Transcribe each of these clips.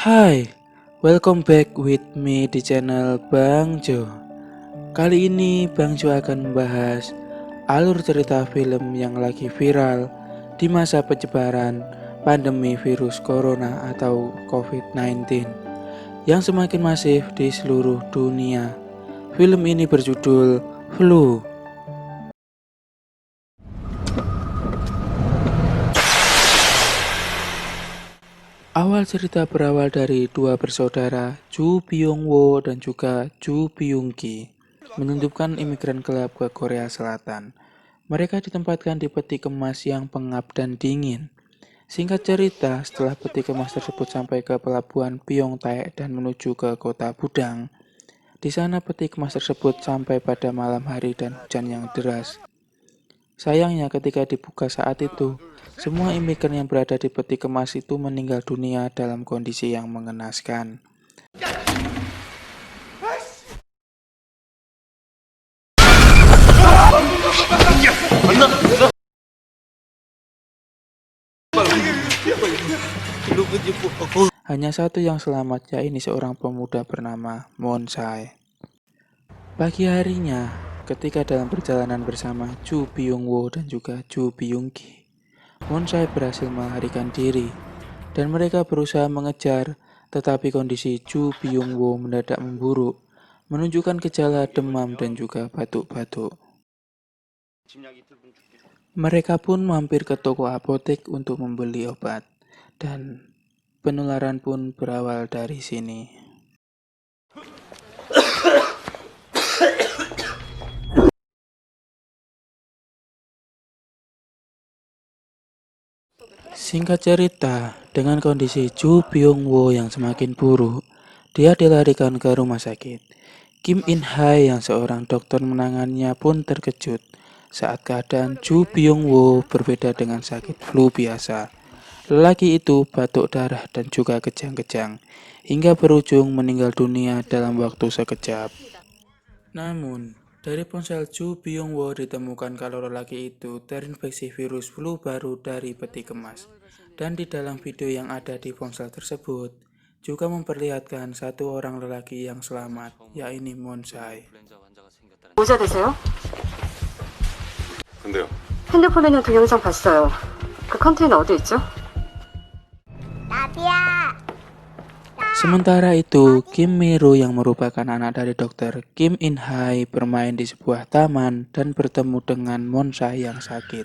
Hai, welcome back with me di channel Bang Jo. Kali ini Bang Jo akan membahas alur cerita film yang lagi viral di masa penyebaran pandemi virus corona atau COVID-19 yang semakin masif di seluruh dunia. Film ini berjudul Flu. Awal cerita berawal dari dua bersaudara, Ju Byung-woo dan juga Ju Byung-ki, menyelundupkan imigran gelap ke Korea Selatan. Mereka ditempatkan di peti kemas yang pengap dan dingin. Singkat cerita, setelah peti kemas tersebut sampai ke pelabuhan Pyeongtaek dan menuju ke kota Budang, di sana peti kemas tersebut sampai pada malam hari dan hujan yang deras. Sayangnya ketika dibuka saat itu, semua imigran yang berada di peti kemas itu meninggal dunia dalam kondisi yang mengenaskan. Hanya satu yang selamat, yaitu seorang pemuda bernama Moon Sae. Pagi harinya, ketika dalam perjalanan bersama Ju Byung-woo dan juga Ju Byung-ki, Moon Sae berhasil melarikan diri, dan mereka berusaha mengejar, tetapi kondisi Ju Byung-woo mendadak memburuk, menunjukkan gejala demam dan juga batuk-batuk. Mereka pun mampir ke toko apotek untuk membeli obat, dan penularan pun berawal dari sini. Singkat cerita, dengan kondisi Ju Byung-woo yang semakin buruk, dia dilarikan ke rumah sakit. Kim In-hae yang seorang dokter menangannya pun terkejut saat keadaan Ju Byung-woo berbeda dengan sakit flu biasa. Lelaki itu batuk darah dan juga kejang-kejang, hingga berujung meninggal dunia dalam waktu sekejap. Namun, dari ponsel Ju Byung-woo ditemukan kalau lelaki itu terinfeksi virus flu baru dari peti kemas. Dan di dalam video yang ada di ponsel tersebut, juga memperlihatkan satu orang lelaki yang selamat, yaitu Moon Sae. 모자 되세요? 근데요. 핸드폰에는 동영상 봤어요. 그 컨테이너 어디 있죠? Sementara itu, Kim Mi-ro yang merupakan anak dari dokter Kim In-hae bermain di sebuah taman dan bertemu dengan Moon Sae yang sakit.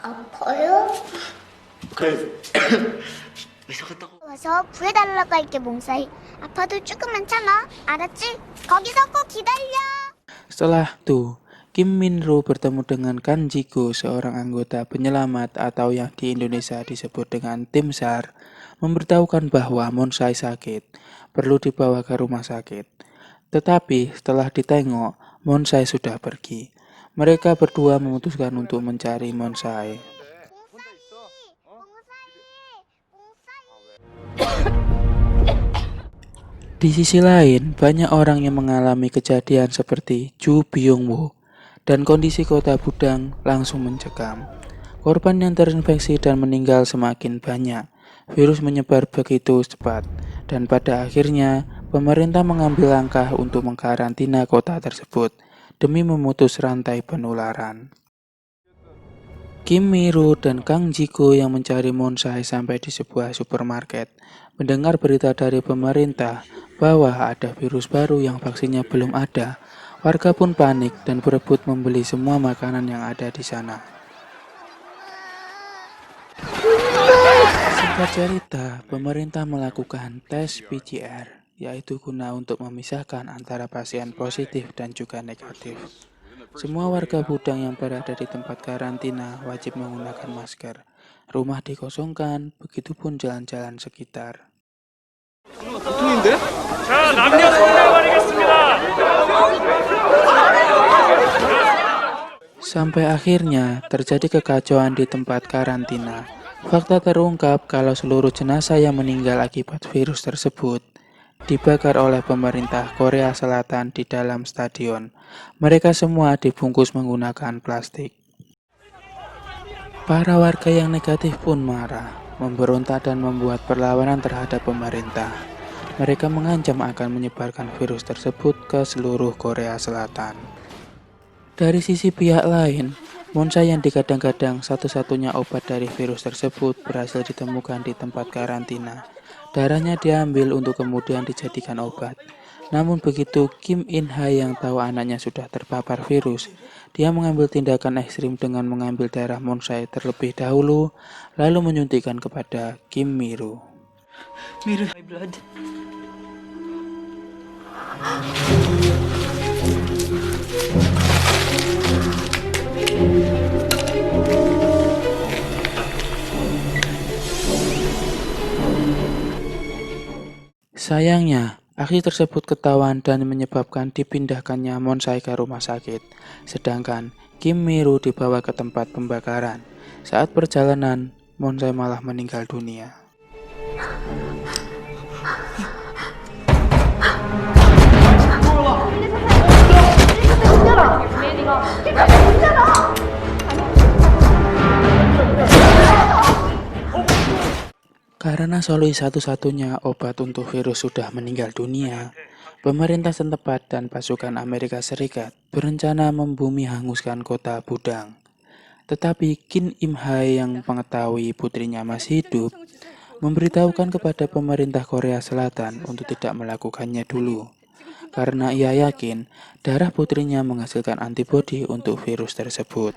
아파요? 와서 구해달라고 할게 몽사이. 아파도 조금만 참아. 알았지? 거기서 꼭 기다려. Setelah itu, Kim Min-ro bertemu dengan Kan Ji-go, seorang anggota penyelamat atau yang di Indonesia disebut dengan tim SAR, memberitahukan bahwa Moon Sae sakit, perlu dibawa ke rumah sakit. Tetapi setelah ditengok, Moon Sae sudah pergi. Mereka berdua memutuskan untuk mencari Moon Sae. Di sisi lain, banyak orang yang mengalami kejadian seperti Ju Byung-woo, dan kondisi kota Budang langsung mencekam. Korban yang terinfeksi dan meninggal semakin banyak. Virus menyebar begitu cepat, dan pada akhirnya pemerintah mengambil langkah untuk mengkarantina kota tersebut demi memutus rantai penularan. Kim Mi-ro dan Kang Ji-go yang mencari Moon Sae sampai di sebuah supermarket, mendengar berita dari pemerintah bahwa ada virus baru yang vaksinnya belum ada. Warga pun panik dan berebut membeli semua makanan yang ada di sana. Singkat cerita, pemerintah melakukan tes PCR, yaitu guna untuk memisahkan antara pasien positif dan juga negatif. Semua warga Budang yang berada di tempat karantina wajib menggunakan masker. Rumah dikosongkan, begitupun jalan-jalan sekitar. 자, 남녀 성명 가리겠습니다. Sampai akhirnya terjadi kekacauan di tempat karantina. Fakta terungkap kalau seluruh jenazah yang meninggal akibat virus tersebut dibakar oleh pemerintah Korea Selatan di dalam stadion. Mereka semua dibungkus menggunakan plastik. Para warga yang negatif pun marah. memberontak dan membuat perlawanan terhadap pemerintah. Mereka mengancam akan menyebarkan virus tersebut ke seluruh Korea Selatan. Dari sisi pihak lain, Monsai yang digadang-gadang satu-satunya obat dari virus tersebut berhasil ditemukan di tempat karantina. Darahnya diambil untuk kemudian dijadikan obat. Namun begitu Kim In Hai yang tahu anaknya sudah terpapar virus, dia mengambil tindakan ekstrim dengan mengambil darah Monsai terlebih dahulu, lalu menyuntikkan kepada Kim Miru. Miru, my blood. Sayangnya, aksi tersebut ketahuan dan menyebabkan dipindahkannya Monsai ke rumah sakit, sedangkan Kim Miru dibawa ke tempat pembakaran. Saat perjalanan, Monsai malah meninggal dunia. Karena solusi satu-satunya obat untuk virus sudah meninggal dunia, pemerintah setempat dan pasukan Amerika Serikat berencana membumi hanguskan kota Budang. Tetapi Kim In Hai yang mengetahui putrinya masih hidup, memberitahukan kepada pemerintah Korea Selatan untuk tidak melakukannya dulu, karena ia yakin darah putrinya menghasilkan antibodi untuk virus tersebut.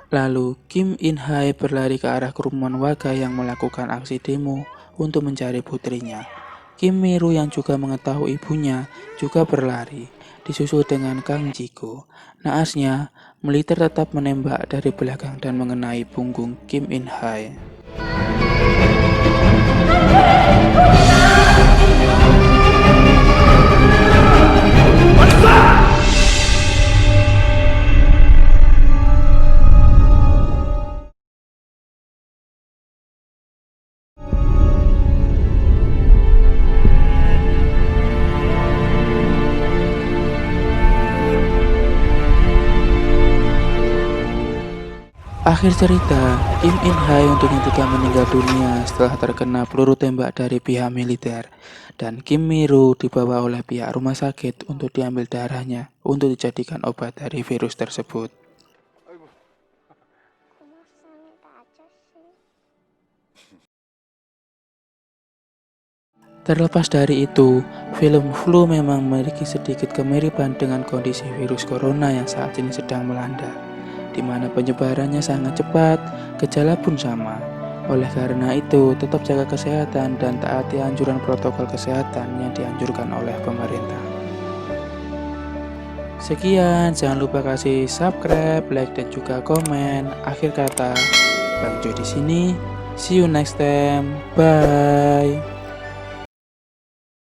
Lalu, Kim In Hai berlari ke arah kerumunan warga yang melakukan aksi demo untuk mencari putrinya. Kim Miru yang juga mengetahui ibunya juga berlari, disusul dengan Kang Jiko. Naasnya, militer tetap menembak dari belakang dan mengenai punggung Kim In Hai. Akhir cerita, Kim In Hai untuk yang ketiga meninggal dunia setelah terkena peluru tembak dari pihak militer, dan Kim Miru dibawa oleh pihak rumah sakit untuk diambil darahnya untuk dijadikan obat dari virus tersebut. Terlepas dari itu, film Flu memang memiliki sedikit kemiripan dengan kondisi virus corona yang saat ini sedang melanda, di mana penyebarannya sangat cepat, gejala pun sama. Oleh karena itu, tetap jaga kesehatan dan taati anjuran protokol kesehatan yang dianjurkan oleh pemerintah. Sekian, jangan lupa kasih subscribe, like, dan juga komen. Akhir kata, Bang Jo di sini. See you next time. Bye.